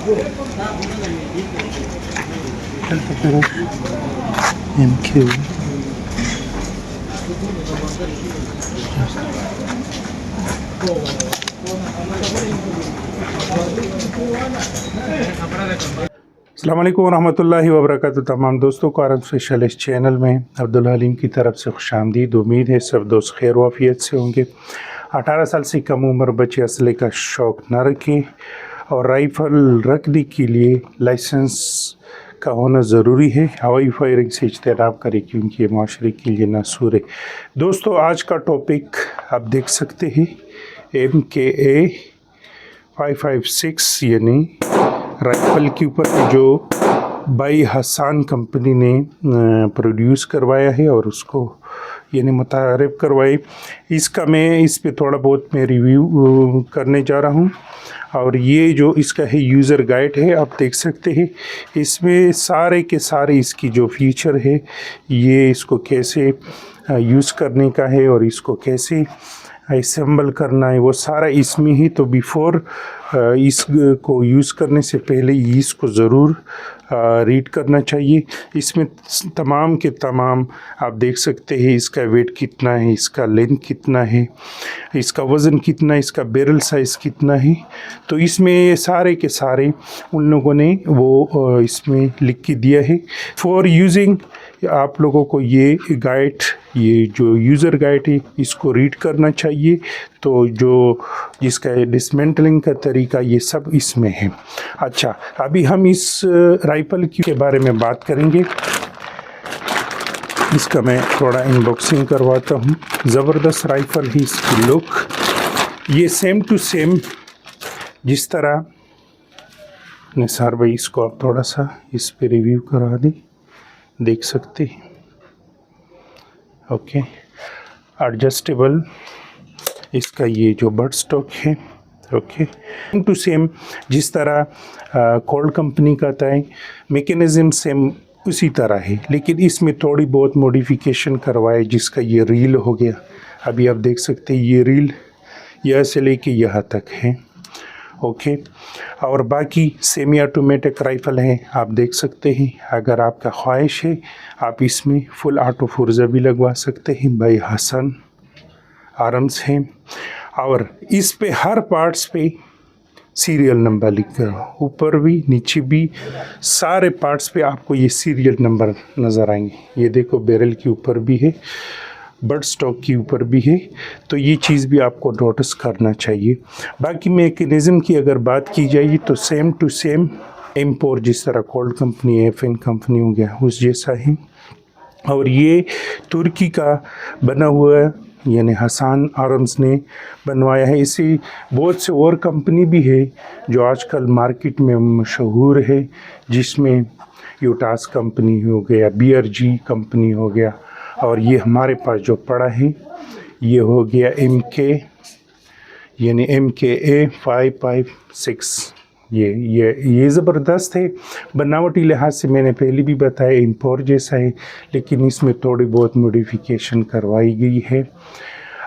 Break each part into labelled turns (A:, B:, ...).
A: MQ अस्सलाम वालेकुम रहमतुल्लाहि व बरकातुहू। तमाम दोस्तों को अरब स्पेशलिस्ट चैनल में अब्दुल हलीम की तरफ से खुशामदीद। उम्मीद है सब दोस्त खैर वाफियत से होंगे। 18 साल से कम उम्र बच्चे असले का शौक़ न रखें और राइफ़ल रखने के लिए लाइसेंस का होना ज़रूरी है। हवाई फायरिंग से इज्तनाब करें क्योंकि ये माशरे के लिए नासूर है। दोस्तों आज का टॉपिक आप देख सकते हैं MKA 556 यानी राइफ़ल के ऊपर जो भाई हसन कंपनी ने प्रोड्यूस करवाया है और उसको यानी मुतारिफ करवाई। इसका मैं इस पे थोड़ा बहुत मैं रिव्यू करने जा रहा हूँ। और ये जो इसका है यूज़र गाइड है, आप देख सकते हैं इसमें सारे के सारे इसकी जो फीचर है, ये इसको कैसे यूज़ करने का है और इसको कैसे असेंबल करना है वो सारा इसमें ही। तो बिफ़ोर इसको यूज़ करने से पहले इसको ज़रूर रीड करना चाहिए। इसमें तमाम के तमाम आप देख सकते हैं इसका वेट कितना है, इसका लेंथ कितना है, इसका वज़न कितना है, इसका बैरल साइज़ कितना है। तो इसमें सारे के सारे उन लोगों ने वो इसमें लिख के दिया है। फॉर यूजिंग आप लोगों को ये गाइड, ये जो यूज़र गाइड है इसको रीड करना चाहिए। तो जो जिसका डिसमेंटलिंग का तरीका ये सब इसमें है। अच्छा, अभी हम इस राइफ़ल के बारे में बात करेंगे। इसका मैं थोड़ा अनबॉक्सिंग करवाता हूँ। ज़बरदस्त राइफ़ल है इसकी लुक। ये सेम टू सेम जिस तरह निसार भाई इसको आप थोड़ा सा इस पे रिव्यू करा दें, देख सकते हैं। ओके, एडजस्टेबल इसका ये जो बट स्टॉक है। ओके, सेम टू सेम जिस तरह कोल्ड कंपनी का था, मैकेनिज़्म सेम उसी तरह है, लेकिन इसमें थोड़ी बहुत मॉडिफिकेशन करवाए जिसका ये रील हो गया। अभी आप देख सकते हैं ये रील यहाँ से लेके यहाँ तक है। ओके, और बाकी सेमी ऑटोमेटिक राइफ़ल है, आप देख सकते हैं। अगर आपका ख्वाहिश है आप इसमें फुल ऑटो फुर्जा भी लगवा सकते हैं। भाई हसन आर्म्स हैं और इस पे हर पार्ट्स पे सीरियल नंबर लिख कर, ऊपर भी नीचे भी सारे पार्ट्स पे आपको ये सीरियल नंबर नज़र आएंगे। ये देखो बैरल के ऊपर भी है, बट स्टॉक के ऊपर भी है। तो ये चीज़ भी आपको नोटिस करना चाहिए। बाकी मैकेनिज़्म की अगर बात की जाए तो सेम टू सेम एम्पोर जिस तरह कोल्ड कंपनी FN कंपनी हो गया उस जैसा ही। और ये तुर्की का बना हुआ है, यानी हसन आर्म्स ने बनवाया है। इसी बहुत से और कंपनी भी है जो आजकल मार्केट में मशहूर है, जिसमें यूटास कंपनी हो गया, BRG कंपनी हो गया, और ये हमारे पास जो पड़ा है ये हो गया MK यानी MKA 556। ये ज़बरदस्त है। बनावटी लिहाज से मैंने पहले भी बताया इम्पोर जैसा है, लेकिन इसमें थोड़ी बहुत मॉडिफिकेशन करवाई गई है।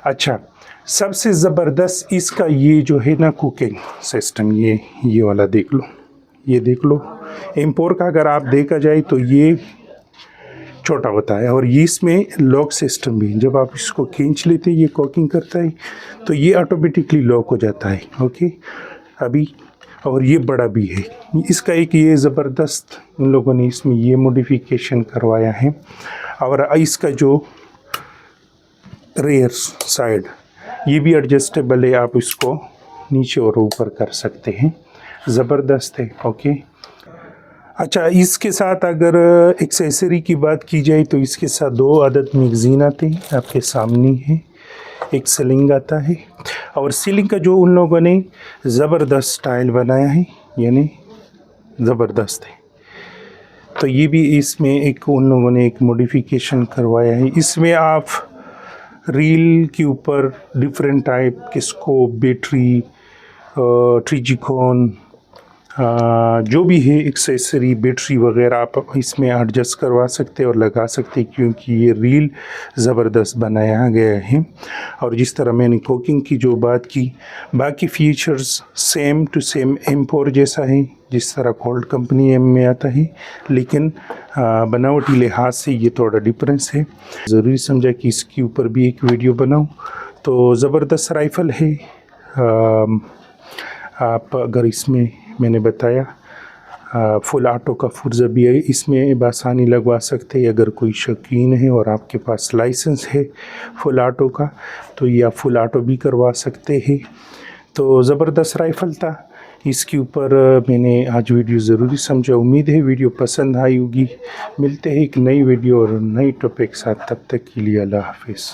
A: अच्छा, सबसे ज़बरदस्त इसका ये जो है ना कुकिंग सिस्टम, ये वाला देख लो, ये देख लो। इम्पोर का अगर आप देखा जाए तो ये छोटा होता है और ये इसमें लॉक सिस्टम भी, जब आप इसको खींच लेते हैं ये कॉकिंग करता है तो ये ऑटोमेटिकली लॉक हो जाता है। ओके, अभी और ये बड़ा भी है। इसका एक ये ज़बरदस्त उन लोगों ने इसमें ये मॉडिफिकेशन करवाया है। और इसका जो रेयर साइड ये भी एडजस्टेबल है, आप इसको नीचे और ऊपर कर सकते हैं। ज़बरदस्त है। ओके, अच्छा, इसके साथ अगर एक्सेसरी की बात की जाए तो इसके साथ 2 अदद मैगज़ीन आते हैं, आपके सामने है। एक सीलिंग आता है और सीलिंग का जो उन लोगों ने ज़बरदस्त स्टाइल बनाया है, यानी ज़बरदस्त है। तो ये भी इसमें एक उन लोगों ने एक मॉडिफिकेशन करवाया है। इसमें आप रील के ऊपर डिफरेंट टाइप के स्कोप, बैटरी, ट्रिजिकॉन, जो भी है एक्सेसरी, बैटरी वगैरह आप इसमें एडजस्ट करवा सकते हैं और लगा सकते हैं, क्योंकि ये रील ज़बरदस्त बनाया गया है। और जिस तरह मैंने कुकिंग की जो बात की, बाकी फीचर्स सेम टू सेम एम्पोर जैसा है। जिस तरह कोल्ड कंपनी एम में आता है, लेकिन बनावटी लिहाज से ये थोड़ा डिफरेंस है। ज़रूरी समझा कि इसके ऊपर भी एक वीडियो बनाऊं। तो ज़बरदस्त राइफ़ल है। आप अगर इसमें मैंने बताया फुल ऑटो का पुर्ज़ा भी है, इसमें बासानी लगवा सकते हैं। अगर कोई शौकीन है और आपके पास लाइसेंस है फुल ऑटो का, तो ये आप फुल ऑटो भी करवा सकते हैं। तो ज़बरदस्त राइफ़ल था, इसके ऊपर मैंने आज वीडियो ज़रूरी समझा। उम्मीद है वीडियो पसंद आई होगी। मिलते हैं एक नई वीडियो और नई टॉपिक साथ, तब तक के लिए अल्लाह हाफ़िज़।